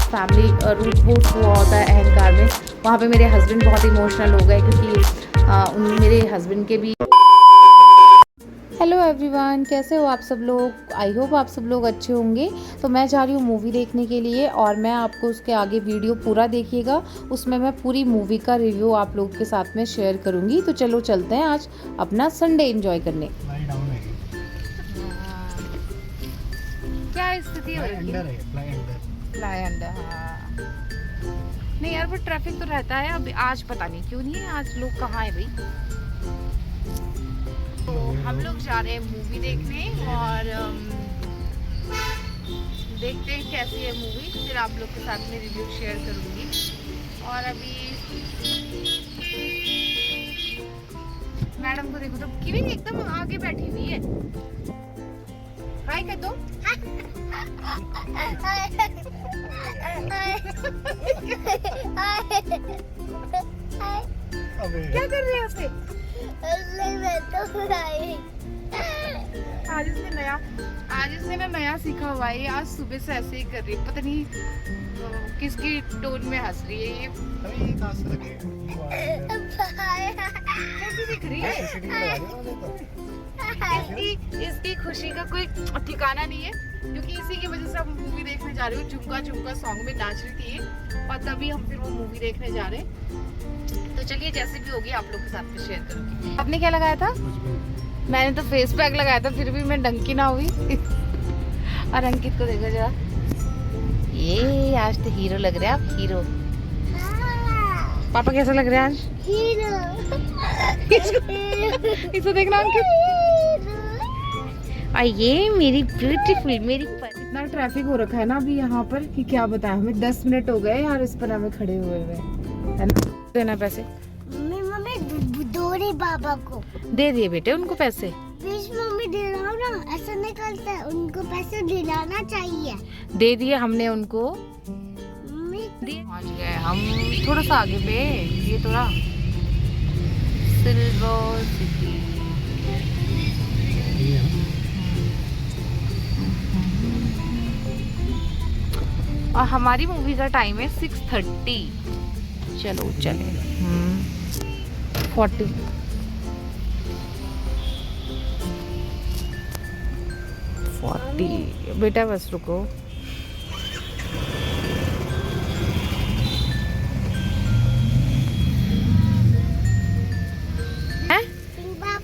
Family root boot हुआ होता है अहंकार में, वहाँ पे मेरे हस्बैंड बहुत इमोशनल हो गए क्योंकि मेरे हस्बैंड के भी। हेलो एवरीवन, कैसे हो आप सब लोग? आई होप आप सब लोग अच्छे होंगे। तो मैं जा रही हूँ मूवी देखने के लिए और मैं आपको उसके आगे वीडियो पूरा देखिएगा, उसमें मैं पूरी मूवी का रिव्यू आप लोगों के साथ में शेयर करूँगी। तो चलो चलते हैं आज अपना संडे एंजॉय करने। क्या स्थिति हो रही है? फ्लाई अंडर, हाँ। नहीं यार, पर ट्रैफिक तो रहता है। अब आज पता नहीं क्यों नहीं है, आज लोग कहाँ है भाई। तो हम लोग जा रहे हैं मूवी देखने और देखते हैं कैसी है मूवी, फिर आप लोग के साथ में रिव्यू शेयर करूँगी। और अभी मैडम को देखो तो किवी एकदम आगे बैठी हुई है। हाय कर दो। क्या कर रहे हैं उसे? आज इसने नया सीखा हुआ है। आज सुबह से ऐसे ही कर रही है, पता नहीं किसकी टोन में हंस रही है ये। कैसी दिख रही है? इसकी खुशी का कोई ठिकाना नहीं है, क्योंकि इसी की वजह से हम मूवी देखने जा रहे हो। झुमका झुमका सॉन्ग में नाच रही थी और तभी हम फिर वो मूवी देखने जा रहे हैं। तो चलिए, जैसे भी होगी आप लोग के साथ में शेयर करूंगी। आपने क्या लगाया था? मैंने तो फेस पैक लगाया था, फिर भी मैं डंकी ना हुई। और अंकित को देखो जरा, ये आज तो हीरो लग रहे हैं आप, हीरो। पापा कैसा लग रहा है आज? हीरो। इसको देखना अंकित। और ये मेरी ब्यूटीफुल, मेरी इतना ट्रैफिक हो रखा है ना अभी यहाँ पर कि क्या बताएं। हमें 10 मिनट हो गए यार इस पर हमें खड़े हुए है ना। देना पैसे मम्मी दोरे बाबा को दे दिए बेटे, उनको पैसे। प्लीज मम्मी दिलाओ ना, ऐसा निकलता है, उनको पैसे दिलाना चाहिए। दे दिए हमने उनको। मम्मी पहुंच गए हम थोड़ा सा आगे पे, ये थोड़ा सिल्वर सिटी। और हमारी मूवी का टाइम है 6:30। चलो चले। 40 बेटा, बस रुको।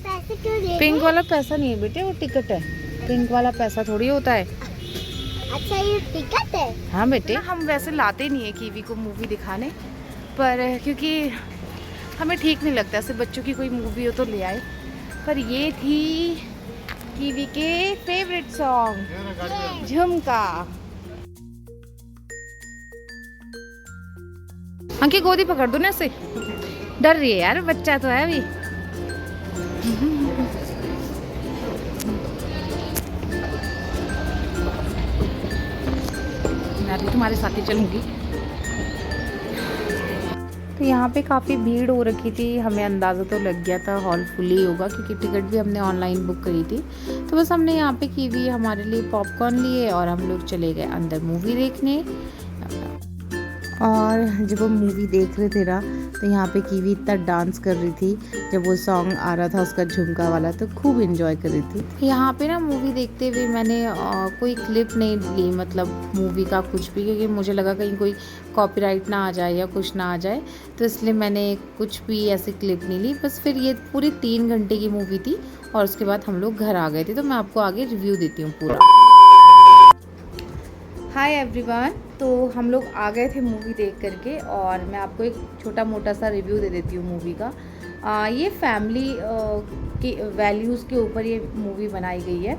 पैसे क्यों दे? पिंक वाला पैसा नहीं है बेटे, वो टिकट है। पिंक वाला पैसा थोड़ी होता है। अच्छा, ये टिकट है? हाँ बेटे, हम वैसे लाते नहीं है कीवी को मूवी दिखाने, पर क्योंकि हमें ठीक नहीं लगता ऐसे बच्चों की कोई मूवी हो तो ले आए। पर ये थी कीवी के फेवरेट सॉन्ग झुमका। अंकी गोदी पकड़ दो ना इसे, डर रही है यार, बच्चा तो है अभी। मैं भी तुम्हारे साथ ही चलूंगी। तो यहाँ पे काफ़ी भीड़ हो रखी थी, हमें अंदाज़ा तो लग गया था हॉल फुल ही होगा, क्योंकि टिकट भी हमने ऑनलाइन बुक करी थी। तो बस हमने यहाँ पे कीवी हमारे लिए पॉपकॉर्न लिए और हम लोग चले गए अंदर मूवी देखने। और जब हम मूवी देख रहे थे ना, तो यहाँ पे कीवी इतना डांस कर रही थी जब वो सॉन्ग आ रहा था उसका झुमका वाला, तो खूब एंजॉय कर रही थी। यहाँ पे ना मूवी देखते हुए मैंने कोई क्लिप नहीं ली, मतलब मूवी का कुछ भी, क्योंकि मुझे लगा कहीं कोई कॉपीराइट ना आ जाए या कुछ ना आ जाए, तो इसलिए मैंने कुछ भी ऐसी क्लिप नहीं ली। बस फिर ये पूरी 3 घंटे की मूवी थी और उसके बाद हम लोग घर आ गए थे। तो मैं आपको आगे रिव्यू देती हूँ पूरा। हाय एवरीवन, तो हम लोग आ गए थे मूवी देख करके और मैं आपको एक छोटा मोटा सा रिव्यू दे देती हूँ मूवी का। ये फैमिली के वैल्यूज़ के ऊपर ये मूवी बनाई गई है।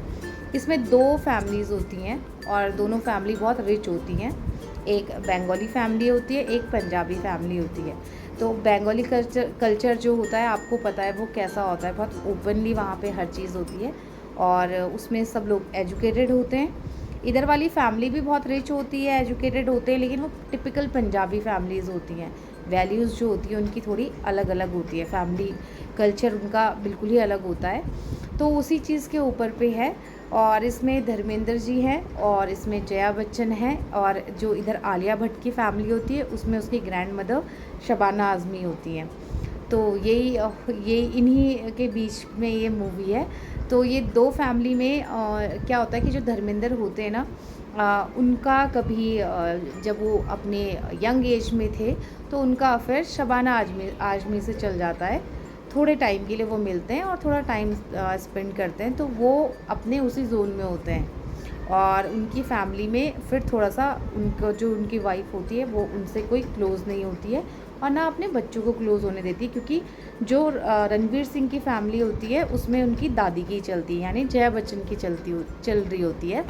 इसमें 2 फैमिलीज़ होती हैं और दोनों फैमिली बहुत रिच होती हैं। एक बंगाली फैमिली होती है, एक पंजाबी फैमिली होती है। तो बंगाली कल्चर जो होता है आपको पता है वो कैसा होता है, बहुत ओपनली वहाँ पे हर चीज़ होती है और उसमें सब लोग एजुकेटेड होते हैं। इधर वाली फैमिली भी बहुत रिच होती है, एजुकेटेड होते हैं, लेकिन वो टिपिकल पंजाबी फैमिलीज़ होती हैं। वैल्यूज़ जो होती है उनकी थोड़ी अलग अलग होती है, फैमिली कल्चर उनका बिल्कुल ही अलग होता है। तो उसी चीज़ के ऊपर पे है और इसमें धर्मेंद्र जी हैं और इसमें जया बच्चन है, और जो इधर आलिया भट्ट की फैमिली होती है उसमें उसकी ग्रैंड मदर शबाना आज़मी होती हैं। तो यही इन्हीं के बीच में ये मूवी है। तो ये दो फैमिली में क्या होता है कि जो धर्मेंद्र होते हैं ना, उनका कभी जब वो अपने यंग एज में थे तो उनका अफेयर शबाना आज़मी से चल जाता है। थोड़े टाइम के लिए वो मिलते हैं और थोड़ा टाइम स्पेंड करते हैं, तो वो अपने उसी जोन में होते हैं। और उनकी फैमिली में फिर थोड़ा सा उनको जो उनकी वाइफ होती है वो उनसे कोई क्लोज़ नहीं होती है और ना अपने बच्चों को क्लोज़ होने देती है, क्योंकि जो रणवीर सिंह की फैमिली होती है उसमें उनकी दादी की चलती है, यानी जया बच्चन की चल रही होती है।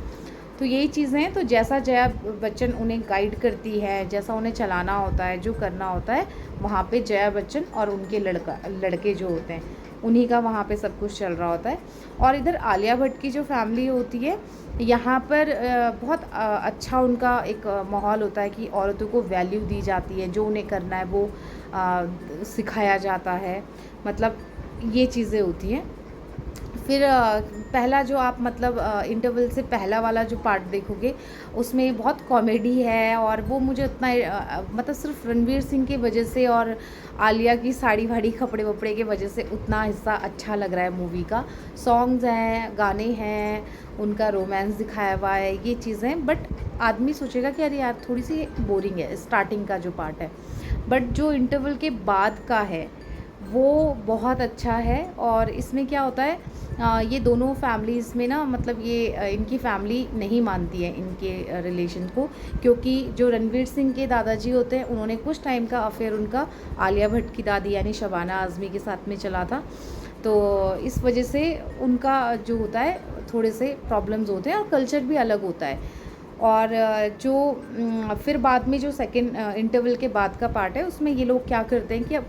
तो यही चीज़ें हैं। तो जैसा जया बच्चन उन्हें गाइड करती है, जैसा उन्हें चलाना होता है, जो करना होता है, वहाँ पे जया बच्चन और उनके लड़के जो होते हैं उन्हीं का वहाँ पे सब कुछ चल रहा होता है। और इधर आलिया भट्ट की जो फैमिली होती है, यहाँ पर बहुत अच्छा उनका एक माहौल होता है कि औरतों को वैल्यू दी जाती है, जो उन्हें करना है वो सिखाया जाता है, मतलब ये चीज़ें होती हैं। फिर पहला जो आप मतलब इंटरवल से पहला वाला जो पार्ट देखोगे उसमें बहुत कॉमेडी है, और वो मुझे उतना मतलब सिर्फ रणवीर सिंह की वजह से और आलिया की साड़ी वाड़ी कपड़े वपड़े की वजह से उतना हिस्सा अच्छा लग रहा है मूवी का। सॉन्ग्स हैं, गाने हैं, उनका रोमांस दिखाया हुआ है, ये चीज़ें। बट आदमी सोचेगा कि अरे यार थोड़ी सी बोरिंग है स्टार्टिंग का जो पार्ट है, बट जो इंटरवल के बाद का है वो बहुत अच्छा है। और इसमें क्या होता है, ये दोनों फैमिलीज़ में ना, मतलब ये इनकी फैमिली नहीं मानती है इनके रिलेशन को, क्योंकि जो रणवीर सिंह के दादाजी होते हैं उन्होंने कुछ टाइम का अफेयर उनका आलिया भट्ट की दादी यानी शबाना आज़मी के साथ में चला था। तो इस वजह से उनका जो होता है थोड़े से प्रॉब्लम्स होते हैं और कल्चर भी अलग होता है। और जो फिर बाद में जो सेकंड इंटरवल के बाद का पार्ट है उसमें ये लोग क्या करते हैं कि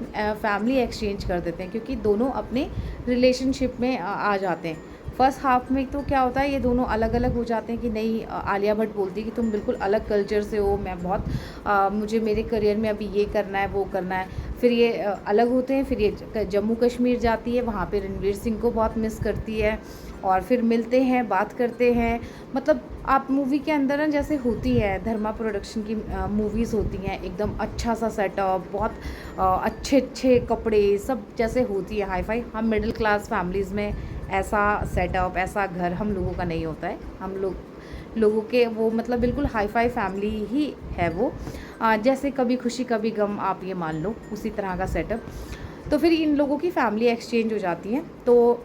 फैमिली एक्सचेंज कर देते हैं, क्योंकि दोनों अपने रिलेशनशिप में आ जाते हैं। फर्स्ट हाफ में तो क्या होता है, ये दोनों अलग अलग हो जाते हैं कि नहीं, आलिया भट्ट बोलती है कि तुम बिल्कुल अलग कल्चर से हो, मैं बहुत मुझे मेरे करियर में अभी ये करना है वो करना है। फिर ये अलग होते हैं, फिर ये जम्मू कश्मीर जाती है, वहाँ पे रणवीर सिंह को बहुत मिस करती है, और फिर मिलते हैं, बात करते हैं। मतलब आप मूवी के अंदर ना जैसे होती है धर्मा प्रोडक्शन की मूवीज़ होती हैं, एकदम अच्छा सा सेटअप, बहुत अच्छे अच्छे कपड़े, सब जैसे होती है हाई फाई। हम मिडिल क्लास फैमिलीज़ में ऐसा सेटअप, ऐसा घर हम लोगों का नहीं होता है। हम लोगों के वो मतलब बिल्कुल हाई फाई फैमिली ही है वो, जैसे कभी खुशी कभी गम, आप ये मान लो उसी तरह का सेटअप। तो फिर इन लोगों की फैमिली एक्सचेंज हो जाती है, तो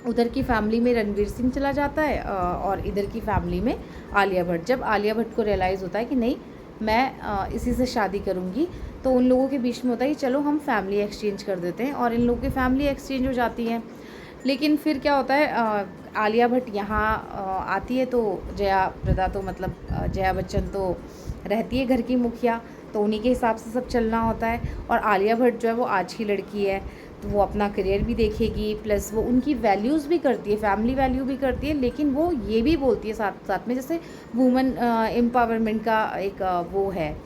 उधर की फैमिली में रणवीर सिंह चला जाता है और इधर की फैमिली में आलिया भट्ट। जब आलिया भट्ट को रियलाइज़ होता है कि नहीं मैं इसी से शादी करूँगी, तो उन लोगों के बीच में होता है कि चलो हम फैमिली एक्सचेंज कर देते हैं, और इन लोगों की फैमिली एक्सचेंज हो जाती है। लेकिन फिर क्या होता है, आलिया भट्ट यहाँ आती है, तो जया प्रदा तो मतलब जया बच्चन तो रहती है घर की मुखिया, तो उन्हीं के हिसाब से सब चलना होता है। और आलिया भट्ट जो है वो आज की लड़की है, तो वो अपना करियर भी देखेगी, प्लस वो उनकी वैल्यूज़ भी करती है, फैमिली वैल्यू भी करती है, लेकिन वो ये भी बोलती है साथ साथ में, जैसे वुमेन एम्पावरमेंट का एक वो है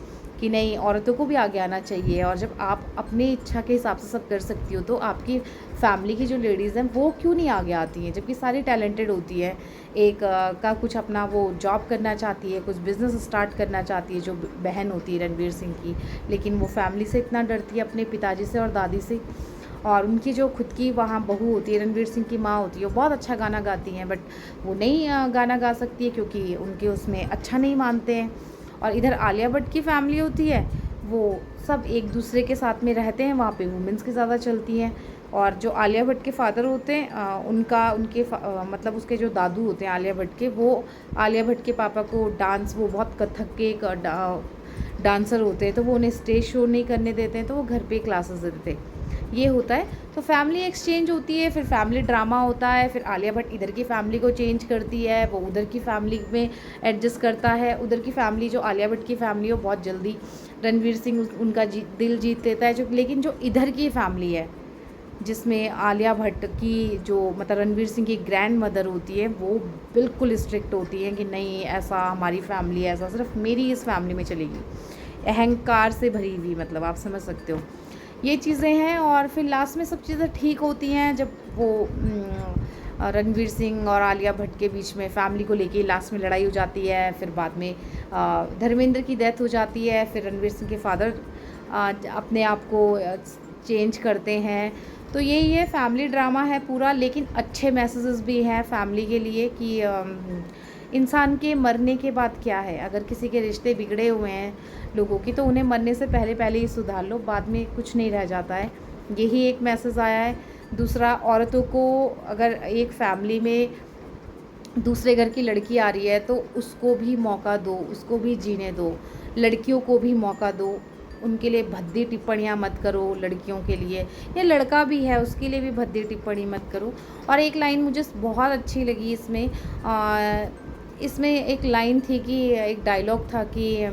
कि नहीं, औरतों को भी आगे आना चाहिए। और जब आप अपनी इच्छा के हिसाब से सब कर सकती हो, तो आपकी फैमिली की जो लेडीज़ हैं वो क्यों नहीं आगे आती हैं, जबकि सारी टैलेंटेड होती है। एक का कुछ अपना वो जॉब करना चाहती है, कुछ बिज़नेस स्टार्ट करना चाहती है, जो बहन होती है रणवीर सिंह की, लेकिन वो फैमिली से इतना डरती है, अपने पिताजी से और दादी से। और उनकी जो खुद की वहाँ बहू होती है, रणवीर सिंह की माँ होती है, वो बहुत अच्छा गाना गाती हैं, बट वो नहीं गाना गा सकती है क्योंकि उनके उसमें अच्छा नहीं मानते हैं। और इधर आलिया भट्ट की फैमिली होती है, वो सब एक दूसरे के साथ में रहते हैं, वहाँ पे वुमेंस की ज़्यादा चलती हैं। और जो आलिया भट्ट के फादर होते हैं, मतलब उसके जो दादू होते हैं आलिया भट्ट के, वो आलिया भट्ट के पापा को डांस, वो बहुत कथक के एक डांसर होते हैं, तो वो उन्हें स्टेज शो नहीं करने देते हैं, तो वो घर पे क्लासेस देते थे। ये होता है। तो फैमिली एक्सचेंज होती है, फिर फैमिली ड्रामा होता है, फिर आलिया भट्ट इधर की फैमिली को चेंज करती है, वो उधर की फैमिली में एडजस्ट करता है। उधर की फैमिली जो आलिया भट्ट की फैमिली हो, बहुत जल्दी रणवीर सिंह उनका दिल जीत लेता है। लेकिन जो इधर की फैमिली है, जिसमें आलिया भट्ट की जो मतलब रणवीर सिंह की ग्रैंड मदर होती है, वो बिल्कुल स्ट्रिक्ट होती है कि नहीं, ऐसा हमारी फैमिली है, ऐसा सिर्फ मेरी इस फैमिली में चलेगी। अहंकार से भरी हुई, मतलब आप समझ सकते हो, ये चीज़ें हैं। और फिर लास्ट में सब चीज़ें ठीक होती हैं, जब वो रणवीर सिंह और आलिया भट्ट के बीच में फैमिली को लेके लास्ट में लड़ाई हो जाती है, फिर बाद में धर्मेंद्र की डेथ हो जाती है, फिर रणवीर सिंह के फादर अपने आप को चेंज करते हैं। तो यही है, फैमिली ड्रामा है पूरा, लेकिन अच्छे मैसेजेस भी हैं फैमिली के लिए कि इंसान के मरने के बाद क्या है। अगर किसी के रिश्ते बिगड़े हुए हैं लोगों की, तो उन्हें मरने से पहले पहले ही सुधार लो, बाद में कुछ नहीं रह जाता है। यही एक मैसेज आया है। दूसरा, औरतों को अगर एक फैमिली में दूसरे घर की लड़की आ रही है तो उसको भी मौका दो, उसको भी जीने दो, लड़कियों को भी मौका दो, उनके लिए भद्दी टिप्पणियाँ मत करो लड़कियों के लिए, या लड़का भी है उसके लिए भी भद्दी टिप्पणी मत करो। और एक लाइन मुझे बहुत अच्छी लगी इसमें एक लाइन थी कि एक डायलॉग था कि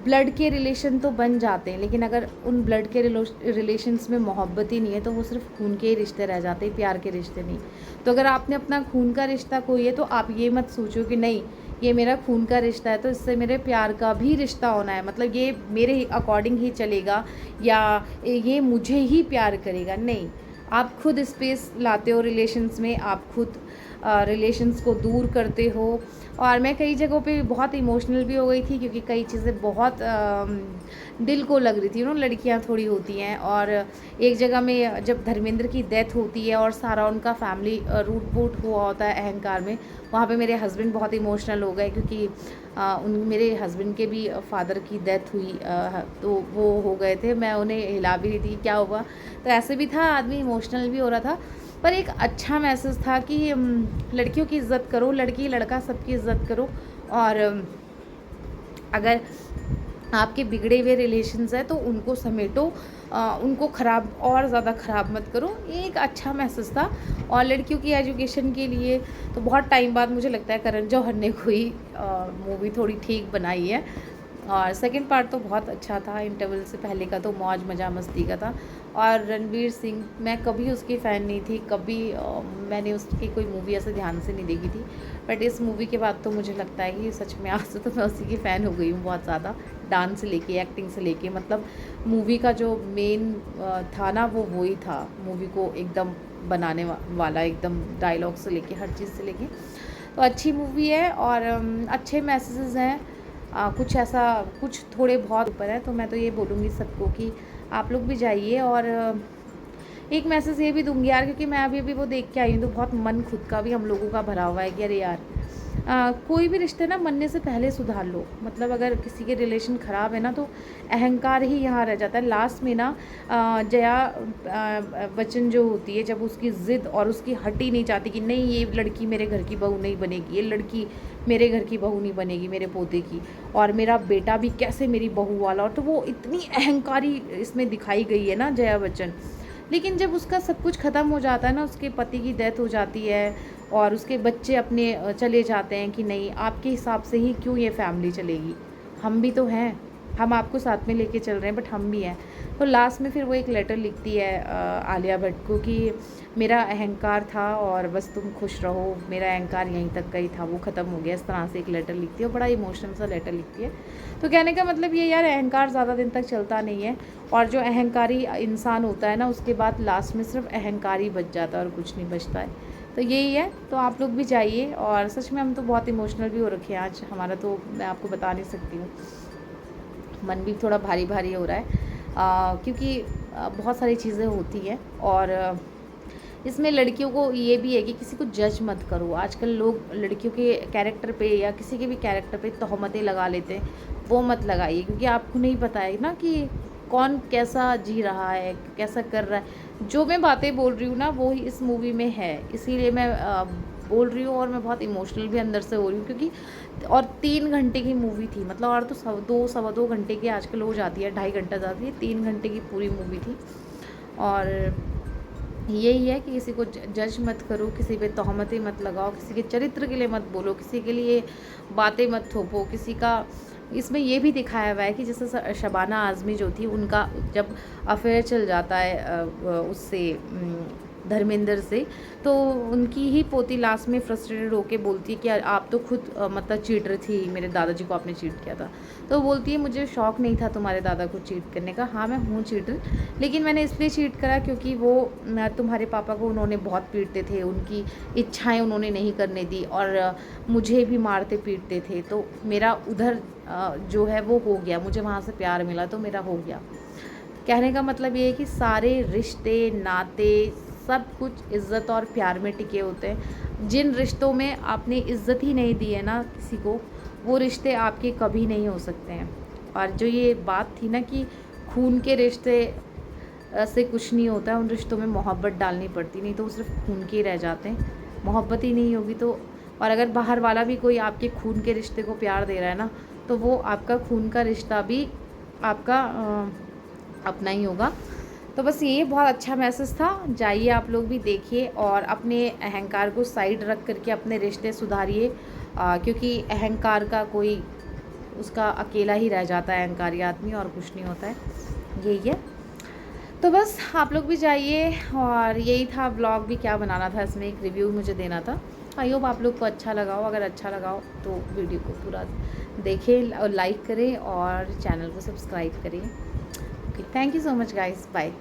ब्लड के रिलेशन तो बन जाते हैं, लेकिन अगर उन ब्लड के रिलेशंस में मोहब्बत ही नहीं है तो वो सिर्फ खून के ही रिश्ते रह जाते हैं, प्यार के रिश्ते नहीं। तो अगर आपने अपना खून का रिश्ता कोई है तो आप ये मत सोचो कि नहीं ये मेरा खून का रिश्ता है तो इससे मेरे प्यार का भी रिश्ता होना है, मतलब ये मेरे अकॉर्डिंग ही चलेगा या ये मुझे ही प्यार करेगा। नहीं, आप खुद स्पेस लाते हो रिलेशंस में, आप खुद रिलेशंस को दूर करते हो। और मैं कई जगहों पे बहुत इमोशनल भी हो गई थी, क्योंकि कई चीज़ें बहुत दिल को लग रही थी। लड़कियां थोड़ी होती हैं, और एक जगह में जब धर्मेंद्र की डेथ होती है और सारा उनका फैमिली रूट बूट हुआ होता है अहंकार में, वहाँ पे मेरे हस्बैंड बहुत इमोशनल हो गए, क्योंकि मेरे हस्बैंड के भी फादर की डेथ हुई, तो वो हो गए थे। मैं उन्हें हिला भी रही थी क्या हुआ, तो ऐसे भी था, आदमी इमोशनल भी हो रहा था। पर एक अच्छा मैसेज था कि लड़कियों की इज़्ज़त करो, लड़की लड़का सबकी इज़्ज़त करो, और अगर आपके बिगड़े हुए रिलेशंस हैं तो उनको समेटो, उनको ख़राब और ज़्यादा ख़राब मत करो। ये एक अच्छा मैसेज था। और लड़कियों की एजुकेशन के लिए तो बहुत टाइम बाद मुझे लगता है करण जौहर ने कोई मूवी थोड़ी ठीक बनाई है। और सेकंड पार्ट तो बहुत अच्छा था, इंटरवल से पहले का तो मौज मज़ा मस्ती का था। और रणवीर सिंह, मैं कभी उसकी फ़ैन नहीं थी, कभी मैंने उसकी कोई मूवी ऐसे ध्यान से नहीं देखी थी, बट इस मूवी के बाद तो मुझे लगता है कि सच में आज से तो मैं उसी की फ़ैन हो गई हूँ बहुत ज़्यादा। डांस से लेके एक्टिंग से लेके, मतलब मूवी का जो मेन था ना वो ही था, मूवी को एकदम बनाने वाला, एकदम डायलॉग से लेके हर चीज़ से लेके। तो अच्छी मूवी है और अच्छे मैसेजेस हैं। कुछ ऐसा कुछ थोड़े बहुत ऊपर है, तो मैं तो ये बोलूँगी सबको कि आप लोग भी जाइए। और एक मैसेज ये भी दूंगी यार, क्योंकि मैं अभी वो देख के आई हूँ तो बहुत मन खुद का भी हम लोगों का भरा हुआ है कि अरे यार कोई भी रिश्ते ना मरने से पहले सुधार लो। मतलब अगर किसी के रिलेशन ख़राब है ना तो अहंकार ही यहाँ रह जाता है। लास्ट में ना जया बच्चन जो होती है, जब उसकी ज़िद और उसकी हटी नहीं चाहती कि नहीं ये लड़की मेरे घर की बहू नहीं बनेगी, ये लड़की मेरे घर की बहू नहीं बनेगी, मेरे पोते की, और मेरा बेटा भी कैसे मेरी बहू वाला, और तो वो इतनी अहंकारी इसमें दिखाई गई है ना जया बच्चन। लेकिन जब उसका सब कुछ ख़त्म हो जाता है ना, उसके पति की डेथ हो जाती है और उसके बच्चे अपने चले जाते हैं कि नहीं आपके हिसाब से ही क्यों ये फैमिली चलेगी, हम भी तो हैं, हम आपको साथ में लेके चल रहे हैं बट हम भी हैं। तो लास्ट में फिर वो एक लेटर लिखती है आलिया भट्ट को कि मेरा अहंकार था और बस तुम खुश रहो, मेरा अहंकार यहीं तक का ही था, वो ख़त्म हो गया। इस तरह से एक लेटर लिखती है और बड़ा इमोशनल सा लेटर लिखती है। तो कहने का मतलब ये यार, अहंकार ज़्यादा दिन तक चलता नहीं है, और जो अहंकारी इंसान होता है ना उसके बाद लास्ट में सिर्फ अहंकार ही बच जाता है और कुछ नहीं बचता है। तो यही है, तो आप लोग भी जाइए। और सच में हम तो बहुत इमोशनल भी हो रखे हैं आज, हमारा तो मैं आपको बता नहीं सकती हूँ, मन भी थोड़ा भारी भारी हो रहा है क्योंकि बहुत सारी चीज़ें होती हैं। और इसमें लड़कियों को ये भी है कि किसी को जज मत करो। आजकल लोग लड़कियों के कैरेक्टर पे या किसी के भी कैरेक्टर पे तोहमतें लगा लेते हैं, वो मत लगाइए, क्योंकि आपको नहीं पता है ना कि कौन कैसा जी रहा है, कैसा कर रहा है। जो मैं बातें बोल रही हूँ ना वो ही इस मूवी में है, इसीलिए मैं बोल रही हूँ। और मैं बहुत इमोशनल भी अंदर से हो रही हूँ, क्योंकि और 3 घंटे की मूवी थी, मतलब और तो सवा दो घंटे की आजकल हो जाती है, 2.5 घंटा जाती है, 3 घंटे की पूरी मूवी थी। और यही है कि किसी को जज मत करो, किसी पे तोहमतें मत लगाओ, किसी के चरित्र के लिए मत बोलो, किसी के लिए बातें मत थोपो, किसी का। इसमें ये भी दिखाया हुआ है कि जैसे शबाना आज़मी जो थी, उनका जब अफेयर चल जाता है उससे धर्मेंद्र से। तो उनकी ही पोती लास्ट में फ्रस्ट्रेटेड होके बोलती है कि आप तो खुद मतलब चीटर थी, मेरे दादाजी को आपने चीट किया था। तो बोलती है मुझे शौक नहीं था तुम्हारे दादा को चीट करने का। हाँ मैं हूँ चीटर, लेकिन मैंने इसलिए चीट करा क्योंकि वो तुम्हारे पापा को उन्होंने बहुत पीटते थे, उनकी इच्छाएं उन्होंने नहीं करने दी और मुझे भी मारते पीटते थे। तो मेरा उधर जो है वो हो गया, मुझे वहाँ से प्यार मिला तो मेरा हो गया। कहने का मतलब ये है कि सारे रिश्ते नाते सब कुछ इज़्ज़त और प्यार में टिके होते हैं। जिन रिश्तों में आपने इज़्ज़त ही नहीं दी है ना किसी को, वो रिश्ते आपके कभी नहीं हो सकते हैं। और जो ये बात थी ना कि खून के रिश्ते से कुछ नहीं होता है, उन रिश्तों में मोहब्बत डालनी पड़ती, नहीं तो वो सिर्फ खून के ही रह जाते हैं। मोहब्बत ही नहीं होगी तो, और अगर बाहर वाला भी कोई आपके खून के रिश्ते को प्यार दे रहा है ना, तो वो आपका खून का रिश्ता भी आपका अपना ही होगा। तो बस ये बहुत अच्छा मैसेज था। जाइए आप लोग भी देखिए और अपने अहंकार को साइड रख करके अपने रिश्ते सुधारिए, क्योंकि अहंकार का कोई उसका अकेला ही रह जाता है अहंकारी आदमी, और कुछ नहीं होता है। यही है। तो बस आप लोग भी जाइए, और यही था व्लॉग भी, क्या बनाना था इसमें, एक रिव्यू मुझे देना था। आई होप आप लोग को अच्छा लगा हो। अगर अच्छा लगा हो तो वीडियो को पूरा देखें और लाइक करें और चैनल को सब्सक्राइब करें। Okay, thank you so much guys, bye.